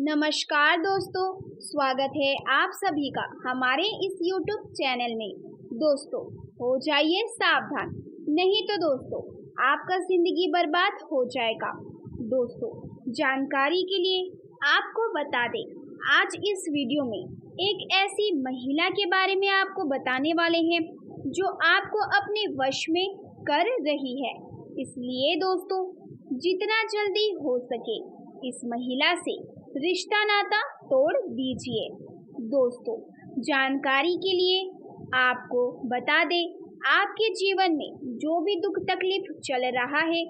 नमस्कार दोस्तों, स्वागत है आप सभी का हमारे इस YouTube चैनल में। दोस्तों, हो जाइए सावधान, नहीं तो दोस्तों आपका जिंदगी बर्बाद हो जाएगा। दोस्तों, जानकारी के लिए आपको बता दें, आज इस वीडियो में एक ऐसी महिला के बारे में आपको बताने वाले हैं जो आपको अपने वश में कर रही है। इसलिए दोस्तों, जितना जल्दी हो सके इस महिला से रिश्ता नाता तोड़ दीजिए। दोस्तों, जानकारी के लिए आपको बता दें, आपके जीवन में जो भी दुख तकलीफ चल रहा है,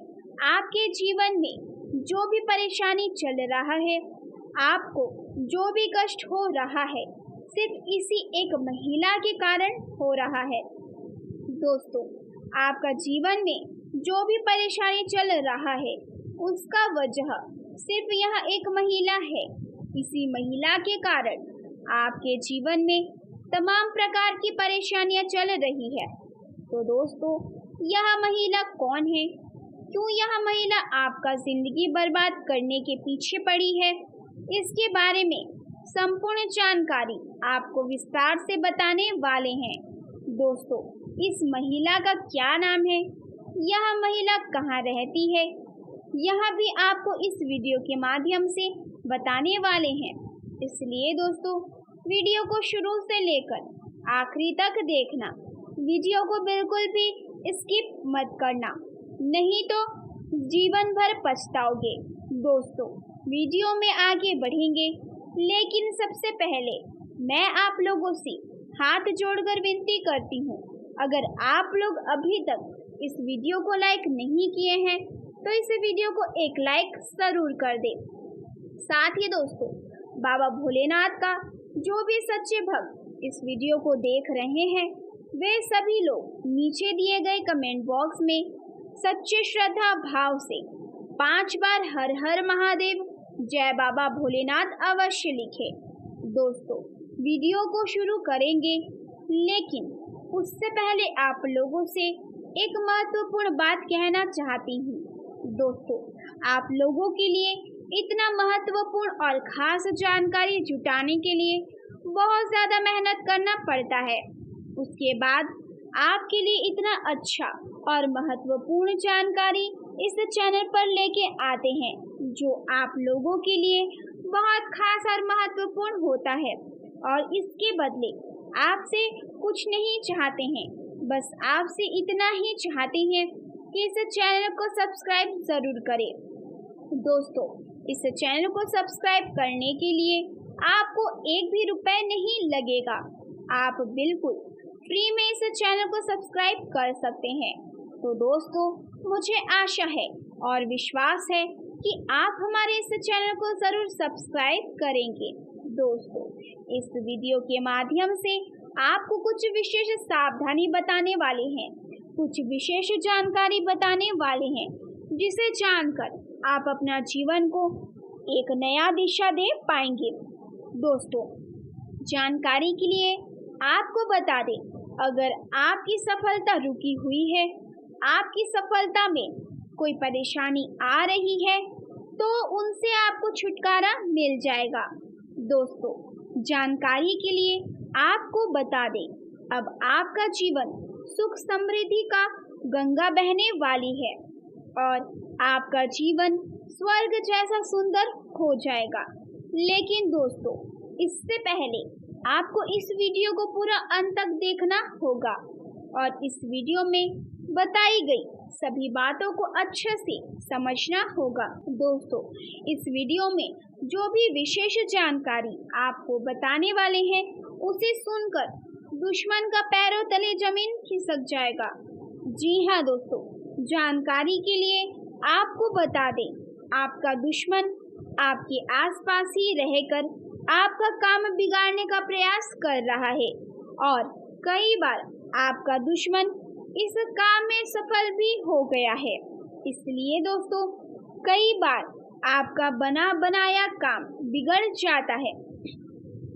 आपके जीवन में जो भी परेशानी चल रहा है, आपको जो भी कष्ट हो रहा है, सिर्फ इसी एक महिला के कारण हो रहा है। दोस्तों, आपका जीवन में जो भी परेशानी चल रहा है, उसका वजह सिर्फ यह एक महिला है। इसी महिला के कारण आपके जीवन में तमाम प्रकार की परेशानियां चल रही है। तो दोस्तों, यह महिला कौन है? क्यों यह महिला आपका जिंदगी बर्बाद करने के पीछे पड़ी है? इसके बारे में संपूर्ण जानकारी आपको विस्तार से बताने वाले हैं। दोस्तों, इस महिला का क्या नाम है? यह महिला कहाँ रहती है? यह भी आपको इस वीडियो के माध्यम से बताने वाले हैं। इसलिए दोस्तों, वीडियो को शुरू से लेकर आखिरी तक देखना। वीडियो को बिल्कुल भी स्किप मत करना, नहीं तो जीवन भर पछताओगे। दोस्तों, वीडियो में आगे बढ़ेंगे, लेकिन सबसे पहले मैं आप लोगों से हाथ जोड़कर विनती करती हूँ, अगर आप लोग अभी तक इस वीडियो को लाइक नहीं किए हैं तो इस वीडियो को एक लाइक जरूर कर दें। साथ ही दोस्तों, बाबा भोलेनाथ का जो भी सच्चे भक्त इस वीडियो को देख रहे हैं, वे सभी लोग नीचे दिए गए कमेंट बॉक्स में सच्चे श्रद्धा भाव से 5 बार हर हर महादेव जय बाबा भोलेनाथ अवश्य लिखें। दोस्तों, वीडियो को शुरू करेंगे, लेकिन उससे पहले आप लोगों से एक महत्वपूर्ण बात कहना चाहती हूँ। दोस्तों, आप लोगों के लिए इतना महत्वपूर्ण और खास जानकारी जुटाने के लिए बहुत ज़्यादा मेहनत करना पड़ता है। उसके बाद आपके लिए इतना अच्छा और महत्वपूर्ण जानकारी इस चैनल पर लेके आते हैं, जो आप लोगों के लिए बहुत खास और महत्वपूर्ण होता है। और इसके बदले आपसे कुछ नहीं चाहते हैं, बस आपसे इतना ही चाहते हैं कि इस चैनल को सब्सक्राइब जरूर करें। दोस्तों, इस चैनल को सब्सक्राइब करने के लिए आपको एक भी रुपए नहीं लगेगा। आप बिल्कुल फ्री में इस चैनल को सब्सक्राइब कर सकते हैं। तो दोस्तों, मुझे आशा है और विश्वास है कि आप हमारे इस चैनल को जरूर सब्सक्राइब करेंगे। दोस्तों, इस वीडियो के माध्यम से आपको कुछ विशेष सावधानी बताने वाले हैं, कुछ विशेष जानकारी बताने वाले हैं, जिसे जानकर आप अपना जीवन को एक नया दिशा दे पाएंगे। दोस्तों, जानकारी के लिए आपको बता दें, अगर आपकी सफलता रुकी हुई है, आपकी सफलता में कोई परेशानी आ रही है, तो उनसे आपको छुटकारा मिल जाएगा। दोस्तों, जानकारी के लिए आपको बता दें, अब आपका जीवन सुख समृद्धि का गंगा बहने वाली है और आपका जीवन स्वर्ग जैसा सुंदर हो जाएगा। लेकिन दोस्तों, इससे पहले आपको इस वीडियो को पूरा अंत तक देखना होगा और इस वीडियो में बताई गई सभी बातों को अच्छे से समझना होगा। दोस्तों, इस वीडियो में जो भी विशेष जानकारी आपको बताने वाले हैं, उसे सुनकर दुश्मन का पैरों तले जमीन खिसक जाएगा। जी हाँ दोस्तों, जानकारी के लिए आपको बता दें, आपका दुश्मन आपके आसपास ही रहकर आपका काम बिगाड़ने का प्रयास कर रहा है और कई बार आपका दुश्मन इस काम में सफल भी हो गया है। इसलिए दोस्तों, कई बार आपका बना बनाया काम बिगड़ जाता है।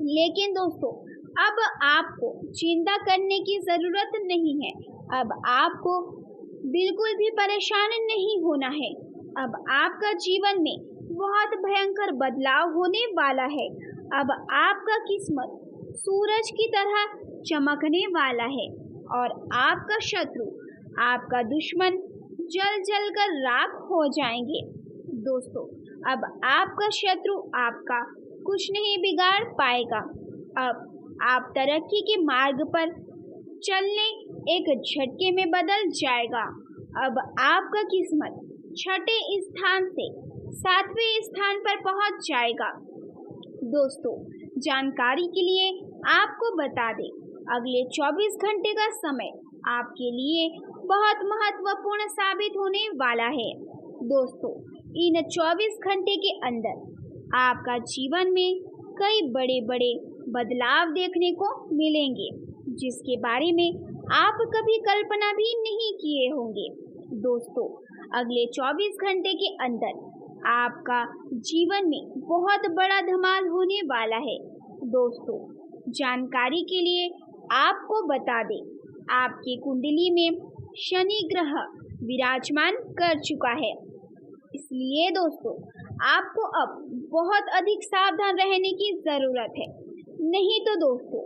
लेकिन दोस्तों, अब आपको चिंता करने की ज़रूरत नहीं है। अब आपको बिल्कुल भी परेशान नहीं होना है। अब आपका जीवन में बहुत भयंकर बदलाव होने वाला है। अब आपका किस्मत सूरज की तरह चमकने वाला है और आपका शत्रु, आपका दुश्मन जल जल कर राख हो जाएंगे। दोस्तों, अब आपका शत्रु आपका कुछ नहीं बिगाड़ पाएगा। अब आप तरक्की के मार्ग पर चलने एक झटके में बदल जाएगा। अब आपका किस्मत छठे स्थान से 7वें स्थान पर पहुंच जाएगा। दोस्तों, जानकारी के लिए आपको बता दें, अगले 24 घंटे का समय आपके लिए बहुत महत्वपूर्ण साबित होने वाला है। दोस्तों, इन 24 घंटे के अंदर आपका जीवन में कई बड़े बड़े बदलाव देखने को मिलेंगे, जिसके बारे में आप कभी कल्पना भी नहीं किए होंगे। दोस्तों, अगले 24 घंटे के अंदर आपका जीवन में बहुत बड़ा धमाल होने वाला है। दोस्तों, जानकारी के लिए आपको बता दें, आपकी कुंडली में शनि ग्रह विराजमान कर चुका है। इसलिए दोस्तों, आपको अब बहुत अधिक सावधान रहने की ज़रूरत है। नहीं तो दोस्तों,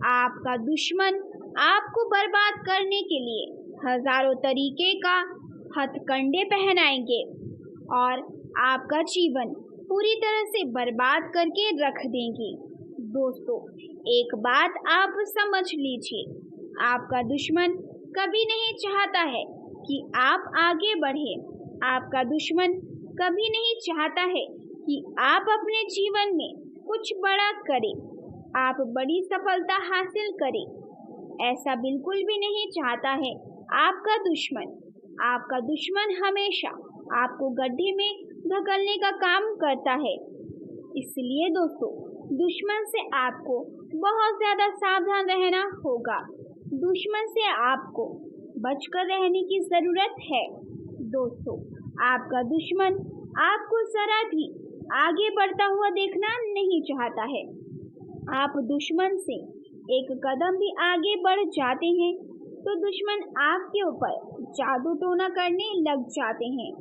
आपका दुश्मन आपको बर्बाद करने के लिए हजारों तरीके का हथकंडे पहनाएंगे और आपका जीवन पूरी तरह से बर्बाद करके रख देंगे। दोस्तों, एक बात आप समझ लीजिए, आपका दुश्मन कभी नहीं चाहता है कि आप आगे बढ़ें। आपका दुश्मन कभी नहीं चाहता है कि आप अपने जीवन में कुछ बड़ा करें, आप बड़ी सफलता हासिल करें। ऐसा बिल्कुल भी नहीं चाहता है आपका दुश्मन। आपका दुश्मन हमेशा आपको गड्ढे में धकेलने का काम करता है। इसलिए दोस्तों, दुश्मन से आपको बहुत ज़्यादा सावधान रहना होगा। दुश्मन से आपको बचकर रहने की ज़रूरत है। दोस्तों, आपका दुश्मन आपको ज़रा भी आगे बढ़ता हुआ देखना नहीं चाहता है। आप दुश्मन से एक कदम भी आगे बढ़ जाते हैं तो दुश्मन आपके ऊपर जादू टोना करने लग जाते हैं,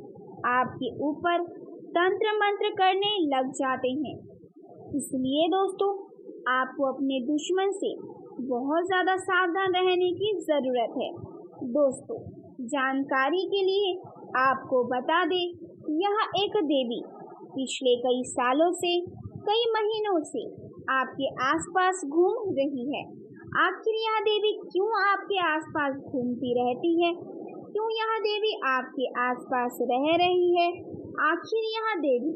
आपके ऊपर तंत्र मंत्र करने लग जाते हैं। इसलिए दोस्तों, आपको अपने दुश्मन से बहुत ज़्यादा सावधान रहने की ज़रूरत है। दोस्तों, जानकारी के लिए आपको बता दें, यह एक देवी पिछले कई सालों से, कई महीनों से आपके आसपास घूम रही है। आखिर यह देवी क्यों आपके आसपास घूमती रहती है? क्यों यह देवी आपके आसपास रह रही है? आखिर यह देवी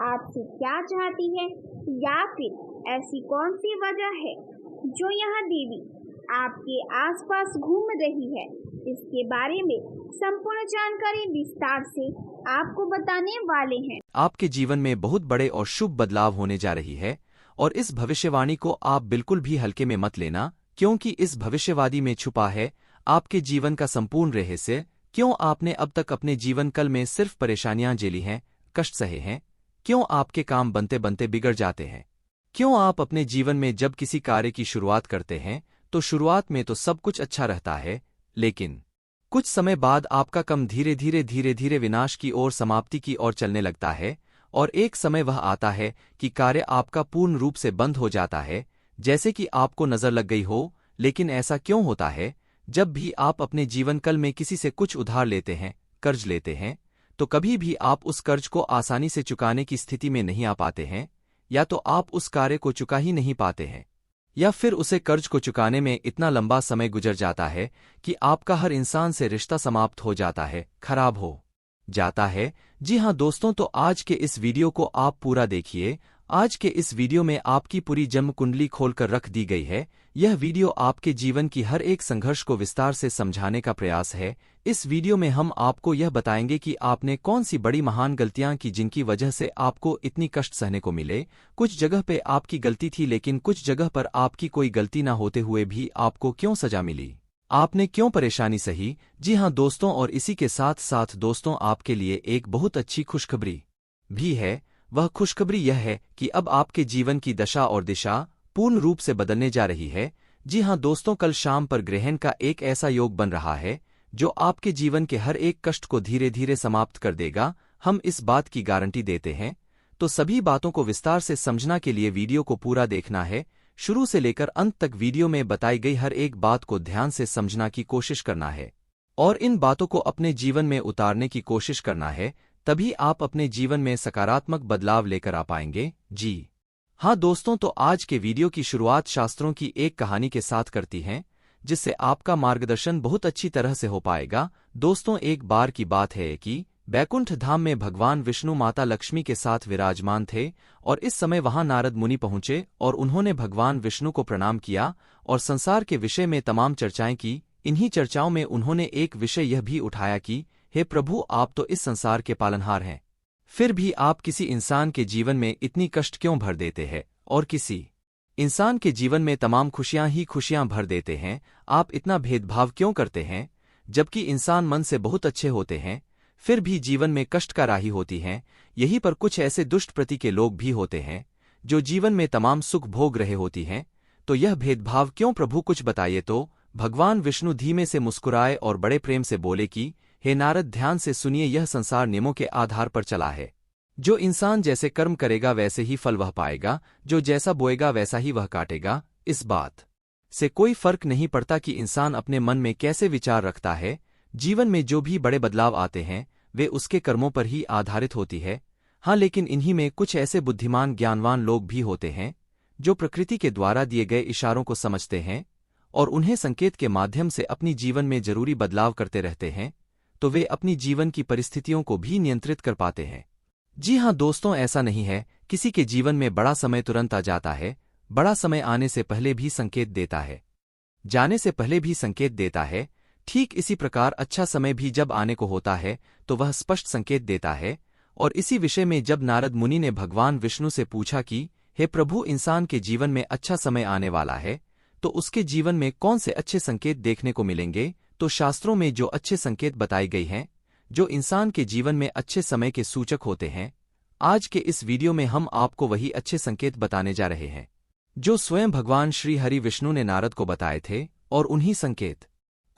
आपसे क्या चाहती है, या फिर ऐसी कौन सी वजह है जो यह देवी आपके आसपास घूम रही है? इसके बारे में संपूर्ण जानकारी विस्तार से आपको बताने वाले हैं। आपके जीवन में बहुत बड़े और शुभ बदलाव होने जा रही है और इस भविष्यवाणी को आप बिल्कुल भी हल्के में मत लेना, क्योंकि इस भविष्यवाणी में छुपा है आपके जीवन का संपूर्ण रहस्य। क्यों आपने अब तक अपने जीवन काल में सिर्फ परेशानियां झेली हैं, कष्ट सहे हैं? क्यों आपके काम बनते बनते बिगड़ जाते हैं? क्यों आप अपने जीवन में जब किसी कार्य की शुरुआत करते हैं तो शुरुआत में तो सब कुछ अच्छा रहता है, लेकिन कुछ समय बाद आपका काम धीरे धीरे विनाश की ओर, समाप्ति की ओर चलने लगता है और एक समय वह आता है कि कार्य आपका पूर्ण रूप से बंद हो जाता है, जैसे कि आपको नजर लग गई हो। लेकिन ऐसा क्यों होता है? जब भी आप अपने जीवन काल में किसी से कुछ उधार लेते हैं, कर्ज लेते हैं, तो कभी भी आप उस कर्ज को आसानी से चुकाने की स्थिति में नहीं आ पाते हैं, या तो आप उस कार्य को चुका ही नहीं पाते हैं, या फिर उसे कर्ज को चुकाने में इतना लंबा समय गुजर जाता है कि आपका हर इंसान से रिश्ता समाप्त हो जाता है, खराब हो जाता है। जी हाँ दोस्तों, तो आज के इस वीडियो को आप पूरा देखिए। आज के इस वीडियो में आपकी पूरी जन्म कुंडली खोलकर रख दी गई है। यह वीडियो आपके जीवन की हर एक संघर्ष को विस्तार से समझाने का प्रयास है। इस वीडियो में हम आपको यह बताएंगे कि आपने कौन सी बड़ी महान गलतियां की जिनकी वजह से आपको इतनी कष्ट सहने को मिले। कुछ जगह पे आपकी गलती थी, लेकिन कुछ जगह पर आपकी कोई गलती ना होते हुए भी आपको क्यों सजा मिली, आपने क्यों परेशानी सही। जी हाँ दोस्तों, और इसी के साथ साथ दोस्तों, आपके लिए एक बहुत अच्छी खुशखबरी भी है। वह खुशखबरी यह है कि अब आपके जीवन की दशा और दिशा पूर्ण रूप से बदलने जा रही है। जी हाँ दोस्तों, कल शाम पर ग्रहण का एक ऐसा योग बन रहा है जो आपके जीवन के हर एक कष्ट को धीरे धीरे समाप्त कर देगा। हम इस बात की गारंटी देते हैं। तो सभी बातों को विस्तार से समझना के लिए वीडियो को पूरा देखना है। शुरू से लेकर अंत तक वीडियो में बताई गई हर एक बात को ध्यान से समझना की कोशिश करना है और इन बातों को अपने जीवन में उतारने की कोशिश करना है, तभी आप अपने जीवन में सकारात्मक बदलाव लेकर आ पाएंगे। जी हाँ दोस्तों, तो आज के वीडियो की शुरुआत शास्त्रों की एक कहानी के साथ करती हैं, जिससे आपका मार्गदर्शन बहुत अच्छी तरह से हो पाएगा। दोस्तों, एक बार की बात है कि बैकुंठ धाम में भगवान विष्णु माता लक्ष्मी के साथ विराजमान थे और इस समय वहां नारद मुनि पहुंचे और उन्होंने भगवान विष्णु को प्रणाम किया और संसार के विषय में तमाम चर्चाएं की। इन्हीं चर्चाओं में उन्होंने एक विषय यह भी उठाया कि हे प्रभु, आप तो इस संसार के पालनहार हैं, फिर भी आप किसी इंसान के जीवन में इतनी कष्ट क्यों भर देते हैं और किसी इंसान के जीवन में तमाम खुशियां ही खुशियां भर देते हैं। आप इतना भेदभाव क्यों करते हैं, जबकि इंसान मन से बहुत अच्छे होते हैं, फिर भी जीवन में कष्ट का राही होती हैं। यहीं पर कुछ ऐसे दुष्ट प्रति के लोग भी होते हैं जो जीवन में तमाम सुख भोग रहे होती हैं। तो यह भेदभाव क्यों प्रभु, कुछ बताइए। तो भगवान विष्णु धीमे से मुस्कुराए और बड़े प्रेम से बोले कि हे नारद, ध्यान से सुनिए, यह संसार नियमों के आधार पर चला है। जो इंसान जैसे कर्म करेगा वैसे ही फल वह पाएगा, जो जैसा बोएगा वैसा ही वह काटेगा। इस बात से कोई फर्क नहीं पड़ता कि इंसान अपने मन में कैसे विचार रखता है। जीवन में जो भी बड़े बदलाव आते हैं वे उसके कर्मों पर ही आधारित होती है। हाँ, लेकिन इन्हीं में कुछ ऐसे बुद्धिमान ज्ञानवान लोग भी होते हैं जो प्रकृति के द्वारा दिए गए इशारों को समझते हैं और उन्हें संकेत के माध्यम से अपनी जीवन में जरूरी बदलाव करते रहते हैं, तो वे अपनी जीवन की परिस्थितियों को भी नियंत्रित कर पाते हैं। जी हाँ दोस्तों, ऐसा नहीं है किसी के जीवन में बड़ा समय तुरंत आ जाता है। बड़ा समय आने से पहले भी संकेत देता है, जाने से पहले भी संकेत देता है। ठीक इसी प्रकार अच्छा समय भी जब आने को होता है तो वह स्पष्ट संकेत देता है। और इसी विषय में जब नारद मुनि ने भगवान विष्णु से पूछा कि हे प्रभु, इंसान के जीवन में अच्छा समय आने वाला है तो उसके जीवन में कौन से अच्छे संकेत देखने को मिलेंगे, तो शास्त्रों में जो अच्छे संकेत बताई गई हैं, जो इंसान के जीवन में अच्छे समय के सूचक होते हैं, आज के इस वीडियो में हम आपको वही अच्छे संकेत बताने जा रहे हैं जो स्वयं भगवान श्री हरि विष्णु ने नारद को बताए थे। और उन्हीं संकेत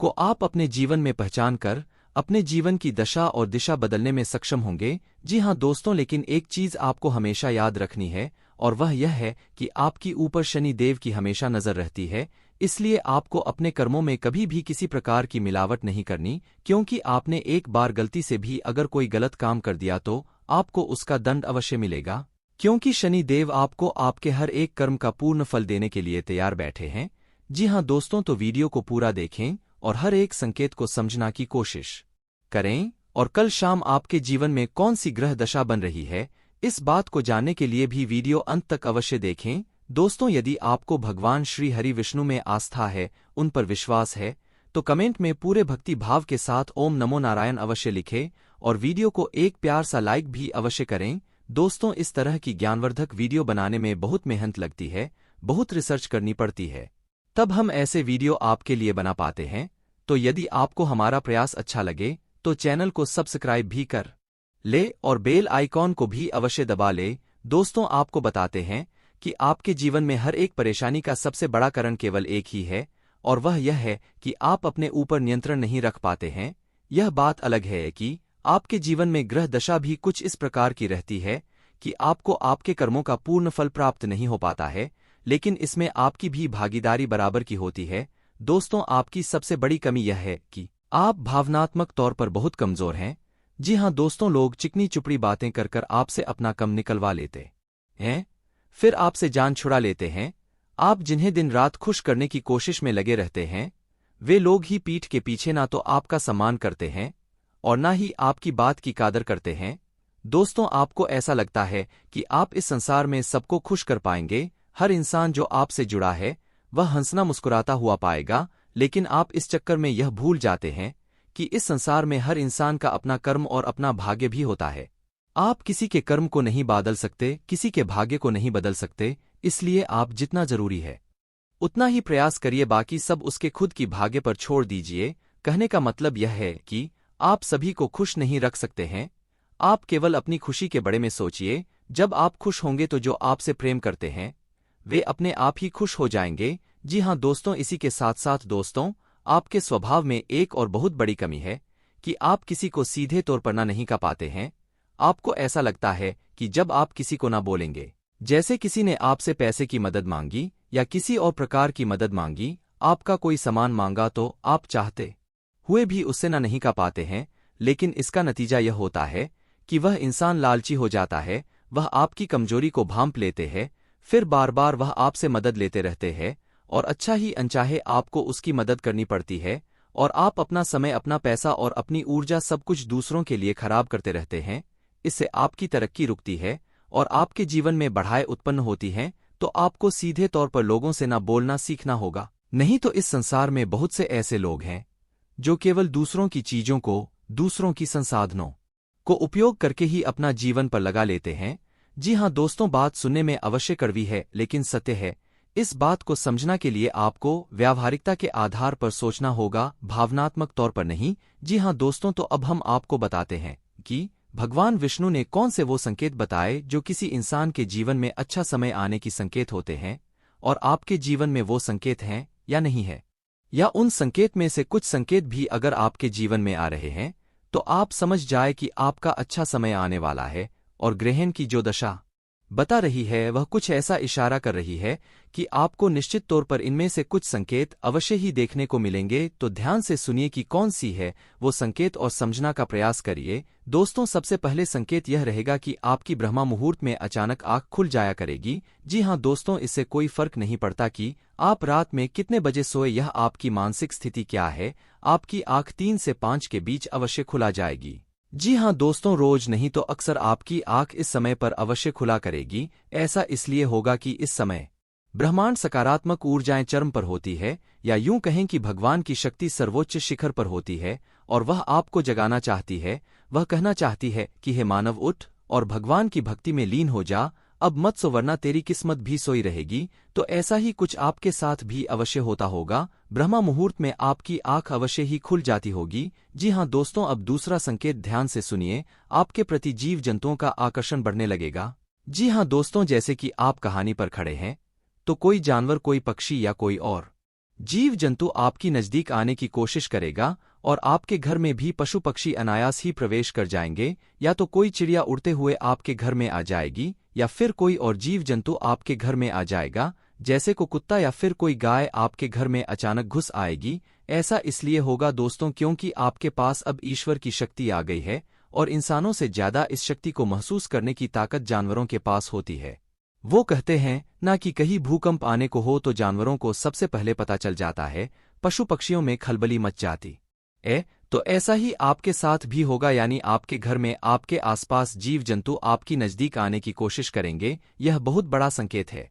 को आप अपने जीवन में पहचान कर अपने जीवन की दशा और दिशा बदलने में सक्षम होंगे। जी हाँ दोस्तों, लेकिन एक चीज आपको हमेशा याद रखनी है और वह यह है कि आपकी ऊपर शनि देव की हमेशा नजर रहती है। इसलिए आपको अपने कर्मों में कभी भी किसी प्रकार की मिलावट नहीं करनी, क्योंकि आपने एक बार गलती से भी अगर कोई गलत काम कर दिया तो आपको उसका दंड अवश्य मिलेगा, क्योंकि शनि देव आपको आपके हर एक कर्म का पूर्ण फल देने के लिए तैयार बैठे हैं। जी हाँ दोस्तों, तो वीडियो को पूरा देखें और हर एक संकेत को समझना की कोशिश करें। और कल शाम आपके जीवन में कौन सी ग्रह दशा बन रही है, इस बात को जानने के लिए भी वीडियो अंत तक अवश्य देखें। दोस्तों, यदि आपको भगवान श्री हरि विष्णु में आस्था है, उन पर विश्वास है, तो कमेंट में पूरे भक्ति भाव के साथ ओम नमो नारायण अवश्य लिखें और वीडियो को एक प्यार सा लाइक भी अवश्य करें। दोस्तों, इस तरह की ज्ञानवर्धक वीडियो बनाने में बहुत मेहनत लगती है, बहुत रिसर्च करनी पड़ती है, तब हम ऐसे वीडियो आपके लिए बना पाते हैं। तो यदि आपको हमारा प्रयास अच्छा लगे तो चैनल को सब्सक्राइब भी कर ले और बेल आइकॉन को भी अवश्य दबा ले। दोस्तों, आपको बताते हैं कि आपके जीवन में हर एक परेशानी का सबसे बड़ा कारण केवल एक ही है और वह यह है कि आप अपने ऊपर नियंत्रण नहीं रख पाते हैं। यह बात अलग है कि आपके जीवन में ग्रह दशा भी कुछ इस प्रकार की रहती है कि आपको आपके कर्मों का पूर्ण फल प्राप्त नहीं हो पाता है, लेकिन इसमें आपकी भी भागीदारी बराबर की होती है। दोस्तों, आपकी सबसे बड़ी कमी यह है कि आप भावनात्मक तौर पर बहुत कमजोर हैं। जी हाँ दोस्तों, लोग चिकनी चुपड़ी बातें कर कर आपसे अपना कम निकलवा लेते हैं, फिर आपसे जान छुड़ा लेते हैं। आप जिन्हें दिन रात खुश करने की कोशिश में लगे रहते हैं, वे लोग ही पीठ के पीछे ना तो आपका सम्मान करते हैं और ना ही आपकी बात की कादर करते हैं। दोस्तों, आपको ऐसा लगता है कि आप इस संसार में सबको खुश कर पाएंगे, हर इंसान जो आपसे जुड़ा है वह हंसना मुस्कुराता हुआ पाएगा, लेकिन आप इस चक्कर में यह भूल जाते हैं कि इस संसार में हर इंसान का अपना कर्म और अपना भाग्य भी होता है। आप किसी के कर्म को नहीं बदल सकते, किसी के भाग्य को नहीं बदल सकते, इसलिए आप जितना जरूरी है उतना ही प्रयास करिए, बाकी सब उसके खुद की भाग्य पर छोड़ दीजिए। कहने का मतलब यह है कि आप सभी को खुश नहीं रख सकते हैं, आप केवल अपनी खुशी के बड़े में सोचिए। जब आप खुश होंगे तो जो आपसे प्रेम करते हैं वे अपने आप ही खुश हो जाएंगे। जी हाँ दोस्तों, इसी के साथ साथ दोस्तों, आपके स्वभाव में एक और बहुत बड़ी कमी है कि आप किसी को सीधे तौर पर ना नहीं कह पाते हैं। आपको ऐसा लगता है कि जब आप किसी को ना बोलेंगे, जैसे किसी ने आपसे पैसे की मदद मांगी या किसी और प्रकार की मदद मांगी, आपका कोई सामान मांगा, तो आप चाहते हुए भी उससे ना नहीं का पाते हैं, लेकिन इसका नतीजा यह होता है कि वह इंसान लालची हो जाता है, वह आपकी कमजोरी को भांप लेते हैं, फिर बार बार वह आपसे मदद लेते रहते हैं और अच्छा ही अनचाहे आपको उसकी मदद करनी पड़ती है और आप अपना समय, अपना पैसा और अपनी ऊर्जा सब कुछ दूसरों के लिए खराब करते रहते हैं। इससे आपकी तरक्की रुकती है और आपके जीवन में बढ़ाएं उत्पन्न होती हैं। तो आपको सीधे तौर पर लोगों से ना बोलना सीखना होगा, नहीं तो इस संसार में बहुत से ऐसे लोग हैं जो केवल दूसरों की चीजों को, दूसरों की संसाधनों को उपयोग करके ही अपना जीवन पर लगा लेते हैं। जी हाँ दोस्तों, बात सुनने में अवश्य कड़वी है, लेकिन सत्य है। इस बात को समझना के लिए आपको व्यावहारिकता के आधार पर सोचना होगा, भावनात्मक तौर पर नहीं। जी हाँ दोस्तों, तो अब हम आपको बताते हैं कि भगवान विष्णु ने कौन से वो संकेत बताए जो किसी इंसान के जीवन में अच्छा समय आने की संकेत होते हैं, और आपके जीवन में वो संकेत हैं या नहीं है, या उन संकेत में से कुछ संकेत भी अगर आपके जीवन में आ रहे हैं तो आप समझ जाए कि आपका अच्छा समय आने वाला है। और ग्रहण की जो दशा बता रही है वह कुछ ऐसा इशारा कर रही है कि आपको निश्चित तौर पर इनमें से कुछ संकेत अवश्य ही देखने को मिलेंगे। तो ध्यान से सुनिए कि कौन सी है वो संकेत और समझना का प्रयास करिए। दोस्तों, सबसे पहले संकेत यह रहेगा कि आपकी ब्रह्मा मुहूर्त में अचानक आंख खुल जाया करेगी। जी हाँ दोस्तों, इससे कोई फर्क नहीं पड़ता कि आप रात में कितने बजे सोए, यह आपकी मानसिक स्थिति क्या है, आपकी आंख 3 से 5 के बीच अवश्य खुला जाएगी। जी हाँ दोस्तों, रोज नहीं तो अक्सर आपकी आंख इस समय पर अवश्य खुला करेगी। ऐसा इसलिए होगा कि इस समय ब्रह्मांड सकारात्मक ऊर्जाएं चरम पर होती है, या यूं कहें कि भगवान की शक्ति सर्वोच्च शिखर पर होती है और वह आपको जगाना चाहती है। वह कहना चाहती है कि हे मानव, उठ और भगवान की भक्ति में लीन हो जा, अब मत सो वरना तेरी किस्मत भी सोई रहेगी। तो ऐसा ही कुछ आपके साथ भी अवश्य होता होगा। ब्रह्मा मुहूर्त में आपकी आंख अवश्य ही खुल जाती होगी। जी हाँ दोस्तों, अब दूसरा संकेत ध्यान से सुनिए, आपके प्रति जीव जंतुओं का आकर्षण बढ़ने लगेगा। जी हाँ दोस्तों, जैसे कि आप कहानी पर खड़े हैं तो कोई जानवर, कोई पक्षी या कोई और जीव जंतु आपकी नजदीक आने की कोशिश करेगा और आपके घर में भी पशु पक्षी अनायास ही प्रवेश कर जाएंगे। या तो कोई चिड़िया उड़ते हुए आपके घर में आ जाएगी, या फिर कोई और जीव जंतु आपके घर में आ जाएगा, जैसे को कुत्ता या फिर कोई गाय आपके घर में अचानक घुस आएगी। ऐसा इसलिए होगा दोस्तों क्योंकि आपके पास अब ईश्वर की शक्ति आ गई है, और इंसानों से ज्यादा इस शक्ति को महसूस करने की ताकत जानवरों के पास होती है। वो कहते हैं ना कि कहीं भूकंप आने को हो तो जानवरों को सबसे पहले पता चल जाता है, पशु पक्षियों में खलबली मच जाती तो ऐसा ही आपके साथ भी होगा, यानी आपके घर में, आपके आसपास जीव जंतु आपकी नजदीक आने की कोशिश करेंगे। यह बहुत बड़ा संकेत है।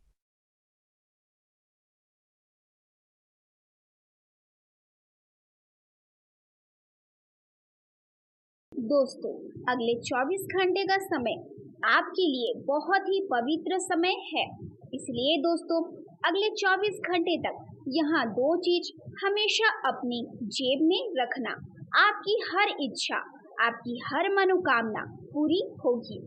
दोस्तों, अगले 24 घंटे का समय आपके लिए बहुत ही पवित्र समय है। इसलिए दोस्तों, अगले 24 घंटे तक यहाँ 2 चीज हमेशा अपनी जेब में रखना। आपकी हर इच्छा, आपकी हर मनोकामना पूरी होगी।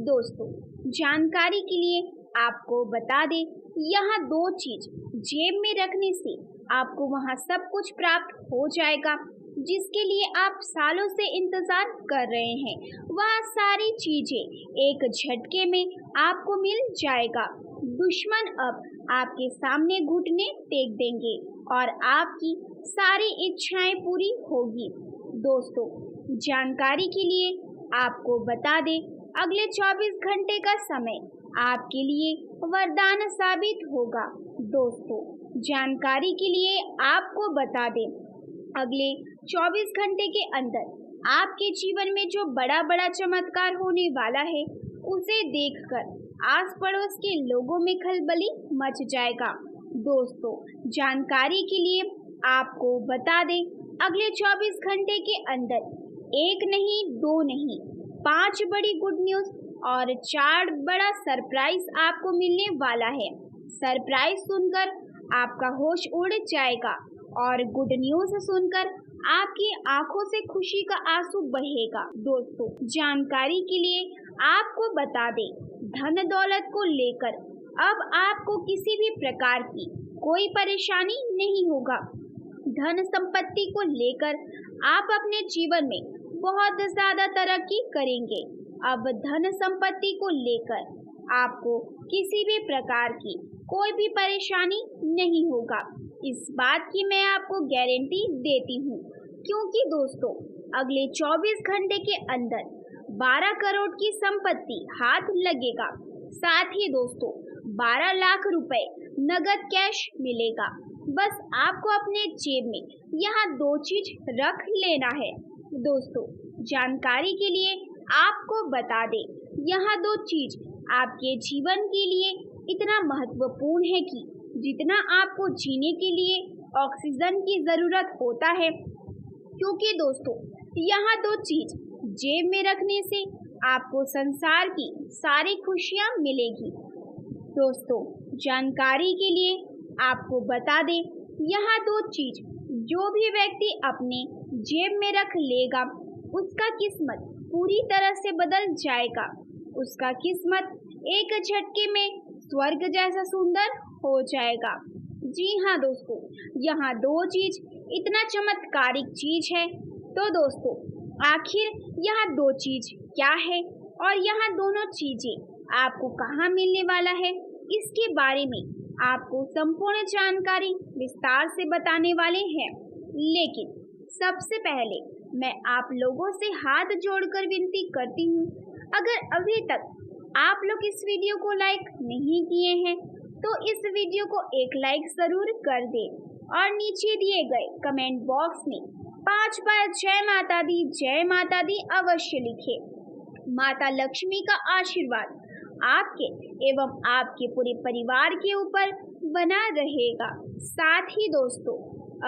दोस्तों, जानकारी के लिए आपको बता दें, यहाँ 2 चीज जेब में रखने से आपको वहाँ सब कुछ प्राप्त हो जाएगा जिसके लिए आप सालों से इंतजार कर रहे हैं। वह सारी चीजें एक झटके में आपको मिल जाएगा। दुश्मन अब आपके सामने घुटने टेक देंगे और आपकी सारी इच्छाएं पूरी होगी। दोस्तों, जानकारी के लिए आपको बता दें, अगले 24 घंटे का समय आपके लिए वरदान साबित होगा। दोस्तों, जानकारी के लिए आपको बता दें, अगले 24 घंटे के अंदर आपके जीवन में जो बड़ा बड़ा चमत्कार होने वाला है उसे देखकर आस पड़ोस के लोगों में खलबली मच जाएगा। दोस्तों, जानकारी के लिए आपको बता दें, अगले 24 घंटे के अंदर 1 नहीं, 2 नहीं, 5 बड़ी गुड न्यूज और 4 बड़ा सरप्राइज आपको मिलने वाला है। सरप्राइज सुनकर आपका होश उड़ जाएगा और गुड न्यूज सुनकर आपकी आंखों से खुशी का आंसू बहेगा। दोस्तों, जानकारी के लिए आपको बता दें, धन दौलत को लेकर अब आपको किसी भी प्रकार की कोई परेशानी नहीं होगा। धन संपत्ति को लेकर आप अपने जीवन में बहुत ज्यादा तरक्की करेंगे। अब धन संपत्ति को लेकर आपको किसी भी प्रकार की कोई भी परेशानी नहीं होगा। इस बात की मैं आपको गारंटी देती हूँ, क्योंकि दोस्तों अगले 24 घंटे के अंदर 12 करोड़ की संपत्ति हाथ लगेगा। साथ ही दोस्तों 12 लाख रुपए नगद कैश मिलेगा। बस आपको अपने जेब में यहाँ 2 चीज रख लेना है। दोस्तों जानकारी के लिए आपको बता दें, यहाँ 2 चीज आपके जीवन के लिए इतना महत्वपूर्ण है कि जितना आपको जीने के लिए ऑक्सीजन की जरूरत होता है, क्योंकि दोस्तों यहाँ 2 चीज जेब में रखने से आपको संसार की सारी खुशियाँ मिलेगी। दोस्तों जानकारी के लिए आपको बता दें, यहाँ 2 चीज जो भी व्यक्ति अपने जेब में रख लेगा उसका किस्मत पूरी तरह से बदल जाएगा। उसका किस्मत एक झटके में स्वर्ग जैसा सुंदर हो जाएगा। जी हाँ दोस्तों, यहाँ 2 चीज इतना चमत्कारिक चीज है। तो दोस्तों आखिर यहाँ 2 चीज क्या है और यहाँ दोनों चीजें आपको कहाँ मिलने वाला है, इसके बारे में आपको संपूर्ण जानकारी विस्तार से बताने वाले हैं। लेकिन सबसे पहले मैं आप लोगों से हाथ जोड़कर विनती करती हूँ, अगर अभी तक आप लोग इस वीडियो को लाइक नहीं किए हैं तो इस वीडियो को एक लाइक जरूर कर दें और नीचे दिए गए कमेंट बॉक्स में 5 बार जय माता दी अवश्य लिखें। माता लक्ष्मी का आशीर्वाद आपके एवं आपके पूरे परिवार के ऊपर बना रहेगा। साथ ही दोस्तों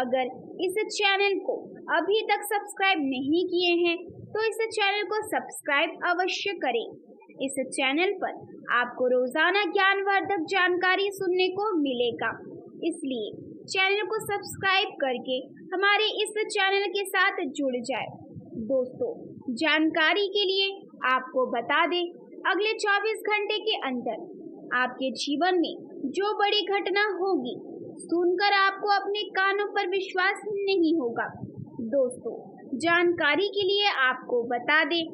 अगर इस चैनल को अभी तक सब्सक्राइब नहीं किए हैं तो इस चैनल को सब्सक्राइब अवश्य करें। इस चैनल पर आपको रोजाना ज्ञानवर्धक जानकारी सुनने को मिलेगा, इसलिए चैनल को सब्सक्राइब करके हमारे इस चैनल के साथ जुड़ जाए। दोस्तों जानकारी के लिए आपको बता दें, अगले 24 घंटे के अंदर आपके जीवन में जो बड़ी घटना होगी सुनकर आपको अपने कानों पर विश्वास नहीं होगा। दोस्तों जानकारी के लिए आपको बता दें,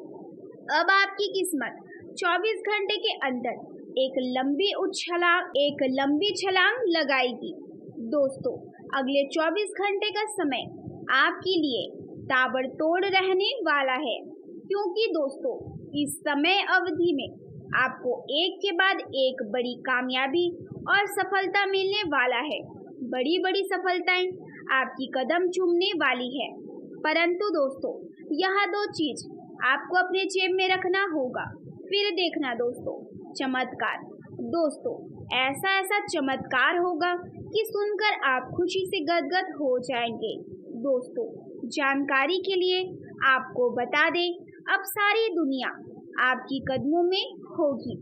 अब आपकी किस्मत 24 घंटे के अंदर एक लंबी छलांग लगाएगी। दोस्तों अगले 24 घंटे का समय आपके लिए ताबड़तोड़ रहने वाला है, क्योंकि दोस्तों इस समय अवधि में आपको एक के बाद एक बड़ी कामयाबी और सफलता मिलने वाला है। बड़ी बड़ी सफलताएं आपकी कदम चूमने वाली है। परंतु दोस्तों यहाँ 2 चीज आपको अपने जेब में रखना होगा। फिर देखना दोस्तों चमत्कार। दोस्तों ऐसा चमत्कार होगा कि सुनकर आप खुशी से गदगद हो जाएंगे। दोस्तों जानकारी के लिए आपको बता दें, अब सारी दुनिया आपकी कदमों में होगी।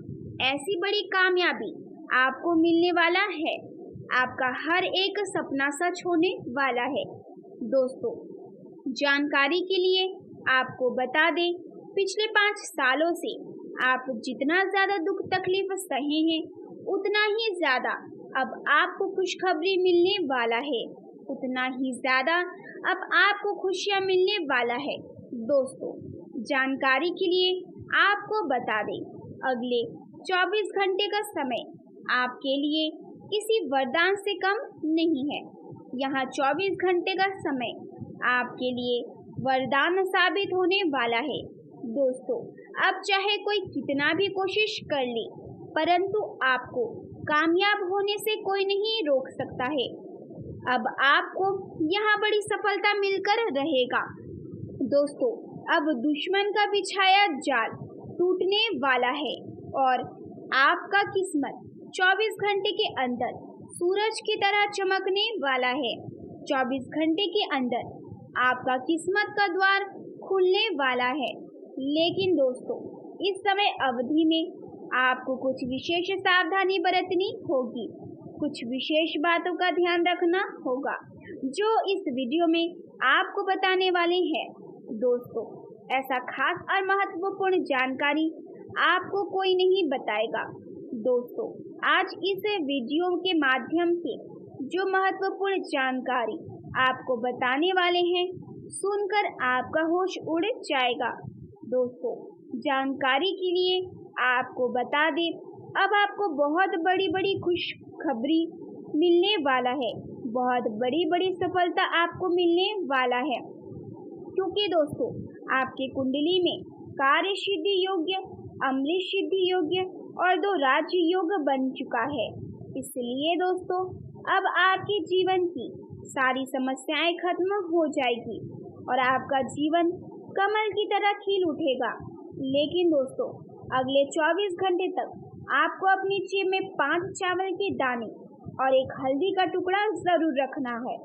ऐसी बड़ी कामयाबी आपको मिलने वाला है। आपका हर एक सपना सच होने वाला है। दोस्तों जानकारी के लिए आपको बता दें, पिछले 5 सालों से आप जितना ज्यादा दुख तकलीफ सहे हैं उतना ही ज्यादा अब आपको खुशखबरी मिलने वाला है, उतना ही ज्यादा अब आपको खुशियां मिलने वाला है। दोस्तों जानकारी के लिए आपको बता दें, अगले 24 घंटे का समय आपके लिए किसी वरदान से कम नहीं है। यहाँ 24 घंटे का समय आपके लिए वरदान साबित होने वाला है। दोस्तों अब चाहे कोई कितना भी कोशिश कर ले, परंतु आपको कामयाब होने से कोई नहीं रोक सकता है। अब आपको यहाँ बड़ी सफलता मिलकर रहेगा। दोस्तों अब दुश्मन का बिछाया जाल टूटने वाला है और आपका किस्मत 24 घंटे के अंदर सूरज की तरह चमकने वाला है। 24 घंटे के अंदर आपका किस्मत का द्वार खुलने वाला है। लेकिन दोस्तों इस समय अवधि में आपको कुछ विशेष सावधानी बरतनी होगी, कुछ विशेष बातों का ध्यान रखना होगा जो इस वीडियो में आपको बताने वाले हैं। दोस्तों ऐसा खास और महत्वपूर्ण जानकारी आपको कोई नहीं बताएगा। दोस्तों आज इस वीडियो के माध्यम से जो महत्वपूर्ण जानकारी आपको बताने वाले हैं, सुनकर आपका होश उड़ जाएगा। दोस्तों जानकारी के लिए आपको बता दें, अब आपको बहुत बड़ी बड़ी खुशखबरी मिलने वाला है। बहुत बड़ी बड़ी सफलता आपको मिलने वाला है, क्योंकि दोस्तों आपके कुंडली में कार्य सिद्धि योग्य, अमृत सिद्धि योग्य और 2 राज्य योग बन चुका है। इसलिए दोस्तों अब आपके जीवन की सारी समस्याएं खत्म हो जाएगी और आपका जीवन कमल की तरह खिल उठेगा। लेकिन दोस्तों अगले 24 घंटे तक आपको अपनी जेब में 5 चावल के दाने और 1 हल्दी का टुकड़ा जरूर रखना है।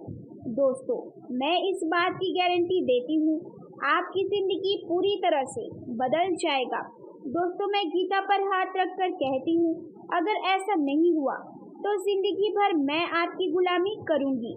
दोस्तों मैं इस बात की गारंटी देती हूँ, आपकी जिंदगी पूरी तरह से बदल जाएगा। दोस्तों मैं गीता पर हाथ रखकर कहती हूँ, अगर ऐसा नहीं हुआ तो जिंदगी भर मैं आपकी गुलामी करूँगी।